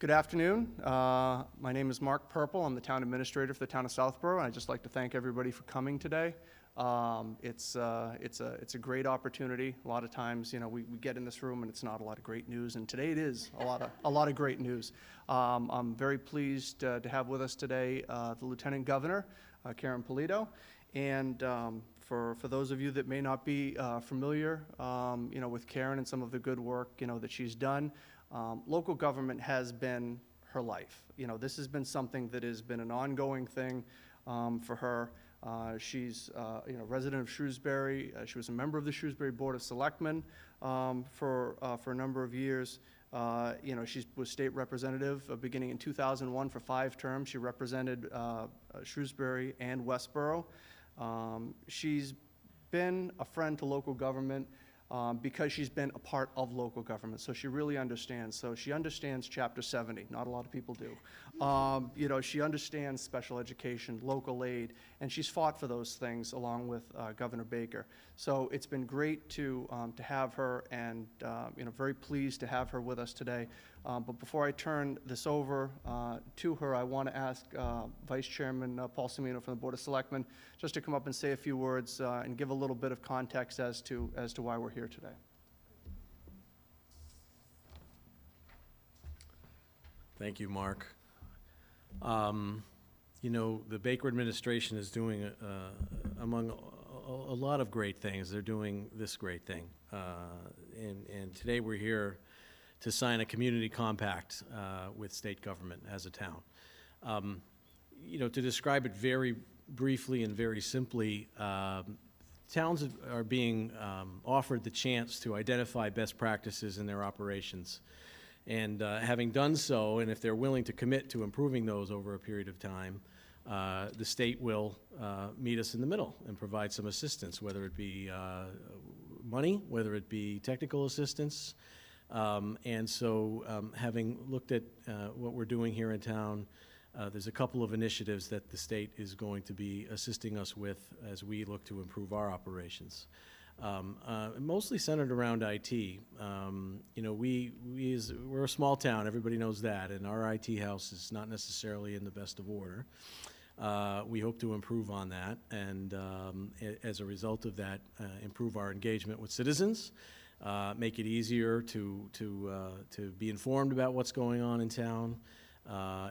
Good afternoon. My name is Mark Purple. I'm the town administrator for the town of Southborough, and I'd just like to thank everybody for coming today. It's a great opportunity. A lot of times, we get in this room and it's not a lot of great news, and today it is a lot of great news. I'm very pleased to have with us today the Lieutenant Governor, Karen Polito, and for those of you that may not be familiar, with Karen and some of the good work, that she's done. Local government has been her life. This has been something that has been an ongoing thing for her. She's a resident of Shrewsbury. She was a member of the Shrewsbury Board of Selectmen for a number of years. She was state representative beginning in 2001 for 5 terms. She represented Shrewsbury and Westborough. She's been a friend to local government because she's been a part of local government, so she really understands. So she understands Chapter 70. Not a lot of people do. She understands special education, local aid, and she's fought for those things along with Governor Baker. So it's been great to have her, and very pleased to have her with us today. But before I turn this over to her, I want to ask Vice Chairman Paul Cimino from the Board of Selectmen just to come up and say a few words and give a little bit of context as to why we're here today. Thank you, Mark. The Baker administration is doing, among a lot of great things, they're doing this great thing. And today we're here to sign a community compact with state government as a town. To describe it very briefly and very simply, towns are being offered the chance to identify best practices in their operations. And having done so, and if they're willing to commit to improving those over a period of time, the state will meet us in the middle and provide some assistance, whether it be money, whether it be technical assistance. And so having looked at what we're doing here in town, there's a couple of initiatives that the state is going to be assisting us with as we look to improve our operations. Mostly centered around IT. We're a small town, everybody knows that, and our IT house is not necessarily in the best of order. We hope to improve on that, and as a result of that, improve our engagement with citizens, make it easier to be informed about what's going on in town,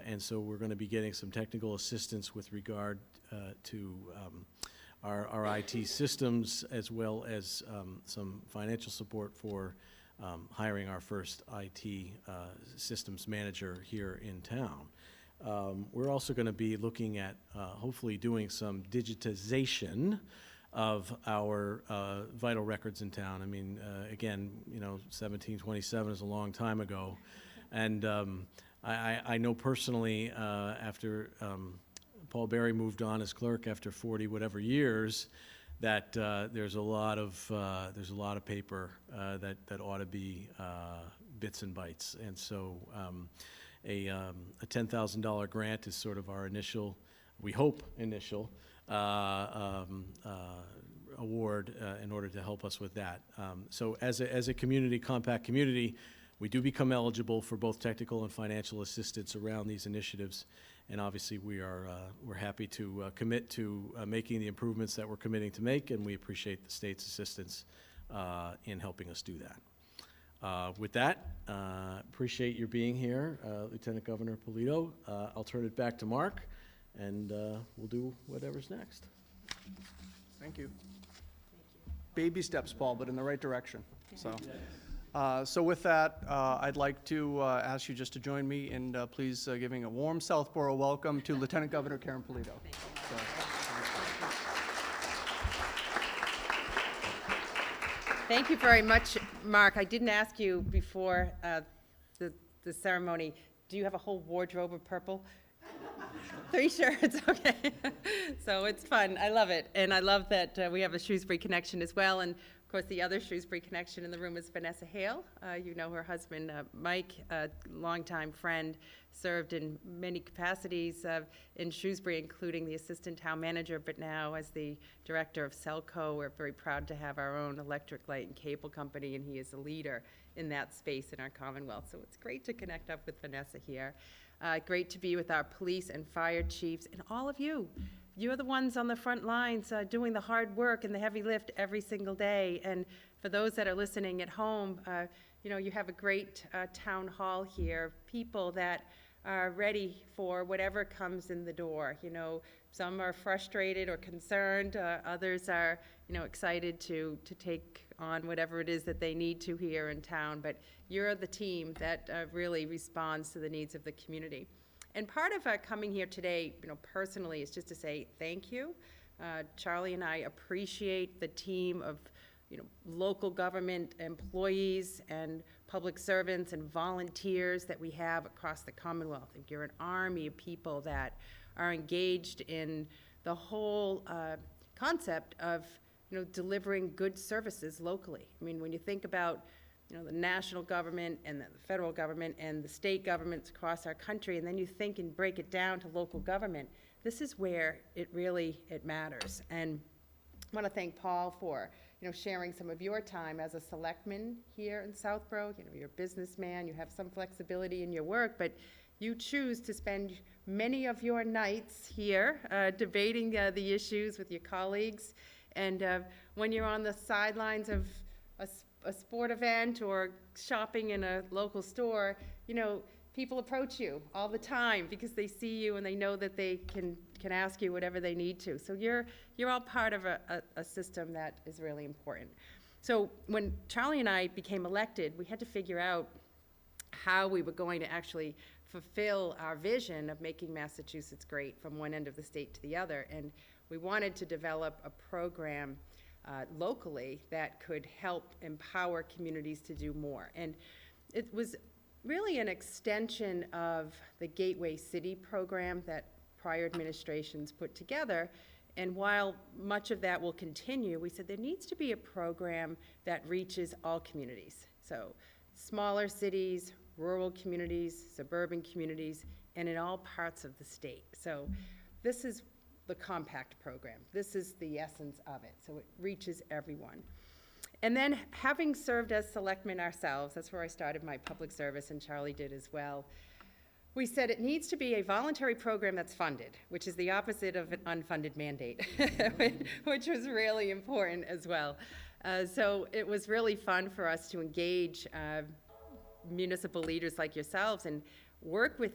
and so we're going to be getting some technical assistance with regard to our IT systems, as well as some financial support for hiring our first IT systems manager here in town. We're also going to be looking at hopefully doing some digitization of our vital records in town. I mean, again, 1727 is a long time ago, and I know personally after Paul Berry moved on as clerk after 40 whatever years, that there's a lot of paper that ought to be bits and bytes, and so a $10,000 grant is sort of our initial, we hope initial award in order to help us with that. So as a community, compact community, we do become eligible for both technical and financial assistance around these initiatives, and obviously we're happy to commit to making the improvements that we're committing to make, and we appreciate the state's assistance in helping us do that. With that, appreciate your being here, Lieutenant Governor Polito. I'll turn it back to Mark, and we'll do whatever's next. Thank you. Baby steps, Paul, but in the right direction. So with that, I'd like to ask you just to join me in please giving a warm Southborough welcome to Lieutenant Governor Karen Polito. Thank you very much, Mark. I didn't ask you before the ceremony, do you have a whole wardrobe of purple? 3 shirts, okay. So it's fun. I love it. And I love that we have a Shrewsbury connection as well. And course, the other Shrewsbury connection in the room is Vanessa Hale. You know her husband, Mike, a longtime friend, served in many capacities in Shrewsbury, including the assistant town manager, but now as the director of Selco. We're very proud to have our own electric light and cable company, and he is a leader in that space in our Commonwealth. So it's great to connect up with Vanessa here. Great to be with our police and fire chiefs and all of you. You're the ones on the front lines doing the hard work and the heavy lift every single day. And for those that are listening at home, you know, you have a great town hall here, people that are ready for whatever comes in the door. You know, some are frustrated or concerned, others are, you know, excited to take on whatever it is that they need to here in town. But you're the team that really responds to the needs of the community. And part of coming here today, you know, personally, is just to say thank you. Charlie and I appreciate the team of, you know, local government employees and public servants and volunteers that we have across the Commonwealth. I think you're an army of people that are engaged in the whole concept of, you know, delivering good services locally. I mean, when you think about, you know, the national government and the federal government and the state governments across our country, and then you think and break it down to local government, this is where it matters. And I want to thank Paul for, you know, sharing some of your time as a selectman here in Southborough. You know, you're a businessman, you have some flexibility in your work, but you choose to spend many of your nights here debating the issues with your colleagues. And when you're on the sidelines of a sport event or shopping in a local store, you know, people approach you all the time because they see you and they know that they can ask you whatever they need to. So you're all part of a system that is really important. So when Charlie and I became elected, we had to figure out how we were going to actually fulfill our vision of making Massachusetts great from one end of the state to the other. And we wanted to develop a program locally that could help empower communities to do more. And it was really an extension of the Gateway City program that prior administrations put together. And while much of that will continue, we said there needs to be a program that reaches all communities. So smaller cities, rural communities, suburban communities, and in all parts of the state. So this is the compact program. This is the essence of it. So it reaches everyone. And then having served as selectmen ourselves, that's where I started my public service, and Charlie did as well, we said it needs to be a voluntary program that's funded, which is the opposite of an unfunded mandate, which was really important as well. So it was really fun for us to engage municipal leaders like yourselves and work with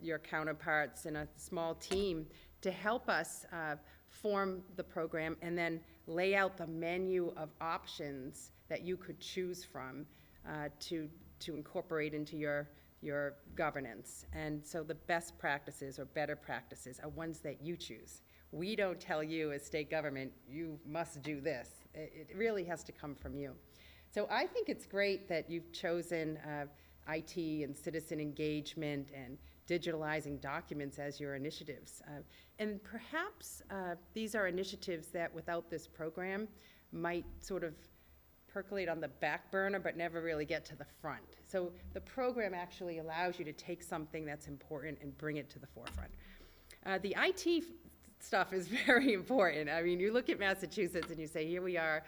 your counterparts in a small team to help us form the program and then lay out the menu of options that you could choose from to incorporate into your governance. And so the best practices or better practices are ones that you choose. We don't tell you as state government, you must do this. It really has to come from you. So I think it's great that you've chosen IT and citizen engagement and digitalizing documents as your initiatives. And perhaps these are initiatives that without this program might sort of percolate on the back burner but never really get to the front. So the program actually allows you to take something that's important and bring it to the forefront. The IT stuff is very important. I mean, you look at Massachusetts and you say, here we are,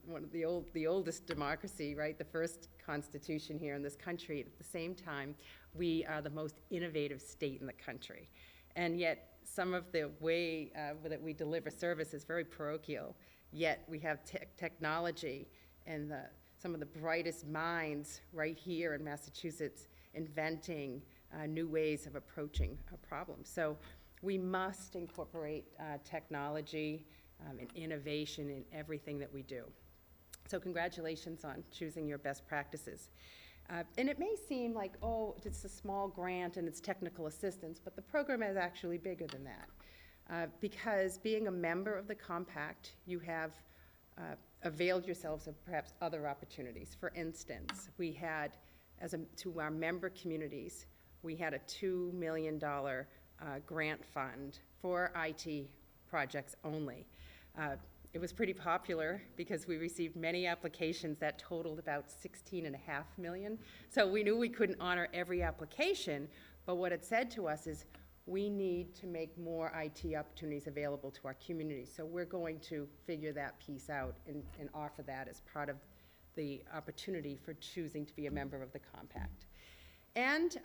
one of the oldest democracy, right? The first constitution here in this country. At the same time, we are the most innovative state in the country. And yet, some of the way that we deliver service is very parochial. Yet, we have technology and some of the brightest minds right here in Massachusetts inventing new ways of approaching a problem. So we must incorporate technology and innovation in everything that we do. So congratulations on choosing your best practices. And it may seem like, oh, it's a small grant and it's technical assistance, but the program is actually bigger than that. Because being a member of the compact, you have availed yourselves of perhaps other opportunities. For instance, we had, to our member communities, we had a $2 million grant fund for IT projects only. It was pretty popular because we received many applications that totaled about 16.5 million. So we knew we couldn't honor every application, but what it said to us is we need to make more IT opportunities available to our community. So we're going to figure that piece out and offer that as part of the opportunity for choosing to be a member of the compact. And,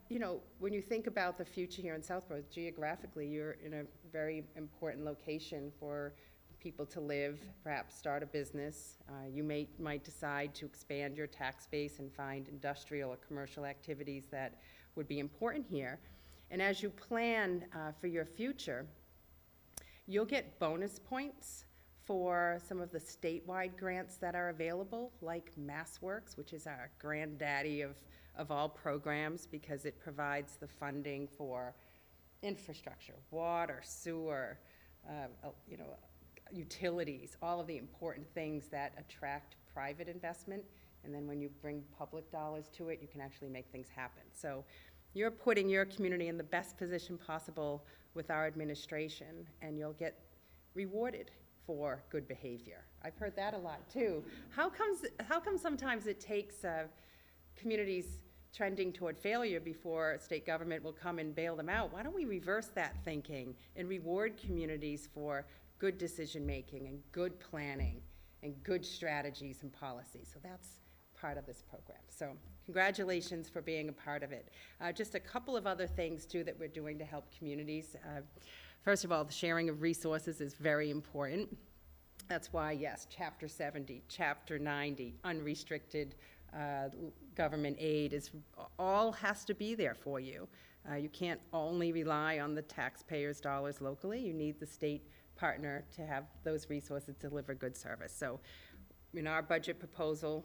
you know, when you think about the future here in Southborough, geographically, you're in a very important location for people to live, perhaps start a business. You might decide to expand your tax base and find industrial or commercial activities that would be important here. And as you plan for your future, you'll get bonus points for some of the statewide grants that are available, like MassWorks, which is our granddaddy of all programs, because it provides the funding for infrastructure, water, sewer, you know, utilities, all of the important things that attract private investment. And then when you bring public dollars to it, you can actually make things happen. So you're putting your community in the best position possible with our administration, and you'll get rewarded for good behavior. I've heard that a lot too. How come sometimes it takes communities trending toward failure before state government will come and bail them out? Why don't we reverse that thinking and reward communities for good decision-making and good planning and good strategies and policies? So that's part of this program. So congratulations for being a part of it. Just a couple of other things too that we're doing to help communities. First of all, the sharing of resources is very important. That's why, yes, Chapter 70, Chapter 90, unrestricted government aid all has to be there for you. You can't only rely on the taxpayers' dollars locally. You need the state partner to have those resources deliver good service. So in our budget proposal,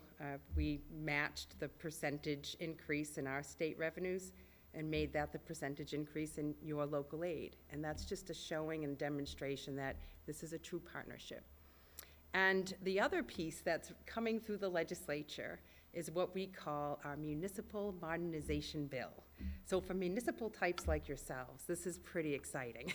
we matched the percentage increase in our state revenues and made that the percentage increase in your local aid. And that's just a showing and demonstration that this is a true partnership. And the other piece that's coming through the legislature is what we call our municipal modernization bill. So for municipal types like yourselves, this is pretty exciting.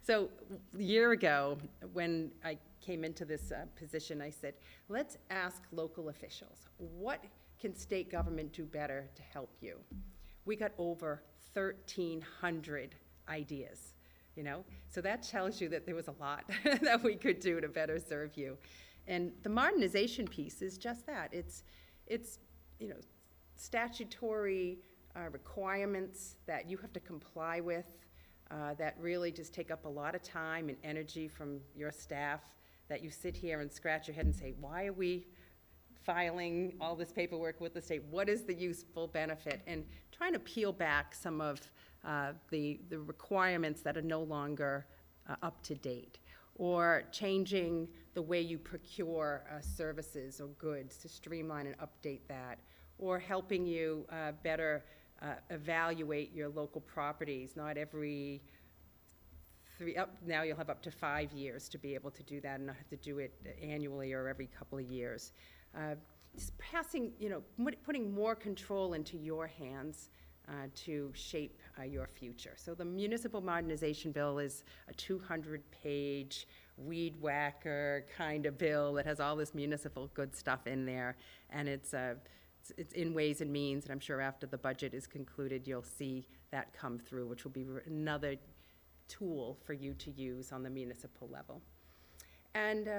So a year ago, when I came into this position, I said, let's ask local officials, what can state government do better to help you? We got over 1,300 ideas, you know? So that tells you that there was a lot that we could do to better serve you. And the modernization piece is just that. It's you know, statutory requirements that you have to comply with that really just take up a lot of time and energy from your staff, that you sit here and scratch your head and say, why are we filing all this paperwork with the state? What is the useful benefit? And trying to peel back some of the requirements that are no longer up to date, or changing the way you procure services or goods to streamline and update that, or helping you better evaluate your local properties. Not every now you'll have up to 5 years to be able to do that and not have to do it annually or every couple of years. Just passing, you know, putting more control into your hands to shape your future. So the municipal modernization bill is a 200-page weed whacker kind of bill that has all this municipal good stuff in there, and it's in Ways and Means, and I'm sure after the budget is concluded, you'll see that come through, which will be another tool for you to use on the municipal level. And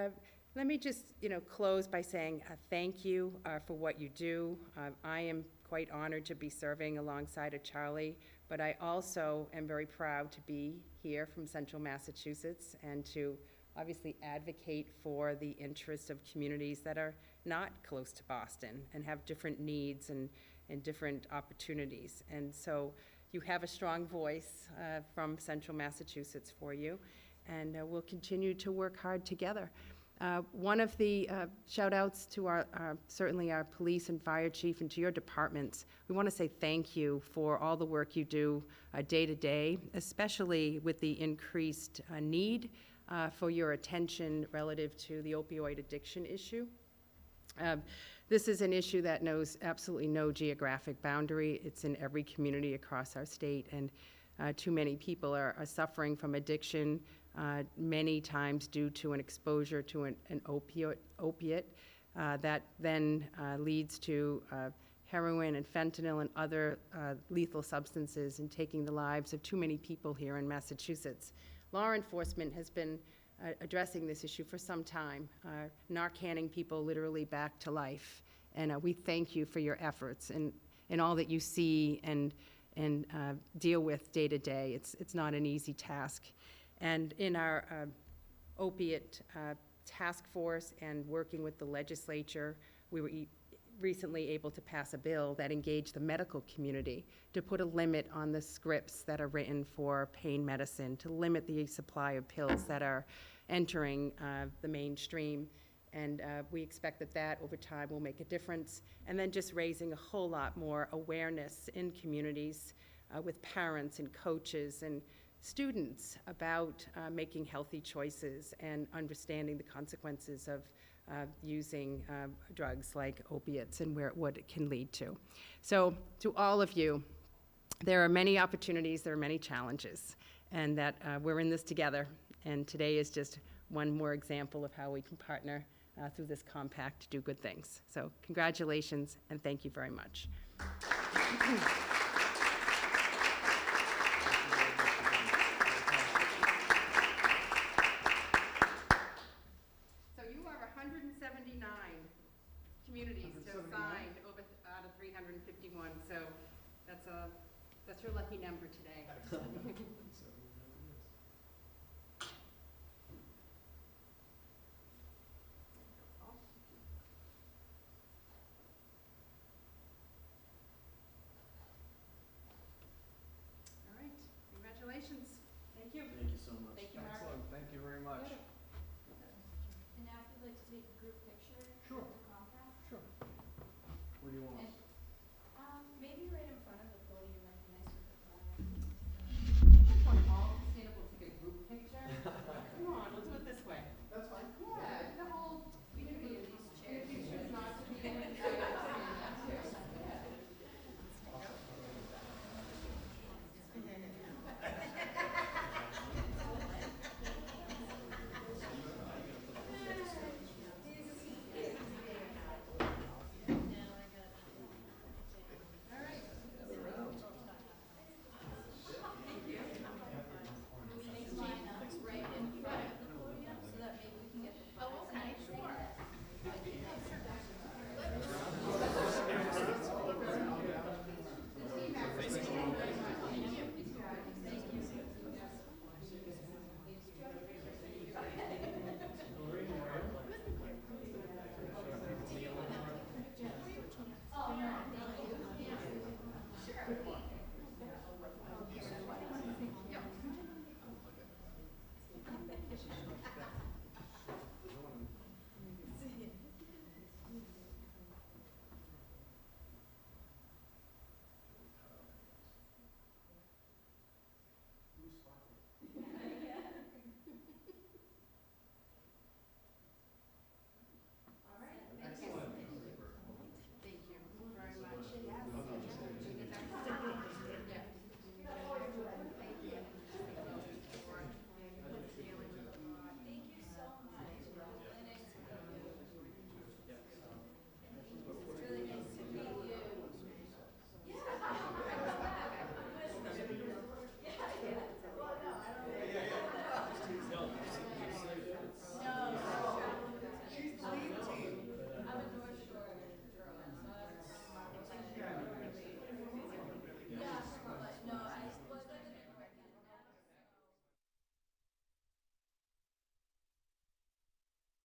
let me just, you know, close by saying thank you for what you do. I am quite honored to be serving alongside of Charlie, but I also am very proud to be here from Central Massachusetts and to obviously advocate for the interests of communities that are not close to Boston and have different needs and different opportunities. And so you have a strong voice from Central Massachusetts for you, and we'll continue to work hard together. One of the shout outs to certainly our police and fire chief and to your departments, we want to say thank you for all the work you do day to day, especially with the increased need for your attention relative to the opioid addiction issue. This is an issue that knows absolutely no geographic boundary. It's in every community across our state, and too many people are suffering from addiction many times due to an exposure to an opiate that then leads to heroin and fentanyl and other lethal substances, and taking the lives of too many people here in Massachusetts. Law enforcement has been addressing this issue for some time, Narcaning people literally back to life. And we thank you for your efforts and all that you see and deal with day to day. It's not an easy task. And in our opiate task force and working with the legislature, we were recently able to pass a bill that engaged the medical community to put a limit on the scripts that are written for pain medicine, to limit the supply of pills that are entering the mainstream. And we expect that over time will make a difference. And then just raising a whole lot more awareness in communities with parents and coaches and students about making healthy choices and understanding the consequences of using drugs like opiates and what it can lead to. So to all of you, there are many opportunities, there are many challenges, and that we're in this together. And today is just one more example of how we can partner through this compact to do good things. So congratulations, and thank you very much. So you are 179 communities to have signed out of 351. So that's your lucky number today. Congratulations. Thank you. Thank you so much. Thank you, Mark. Excellent, thank you very much. And now if you'd like to take a group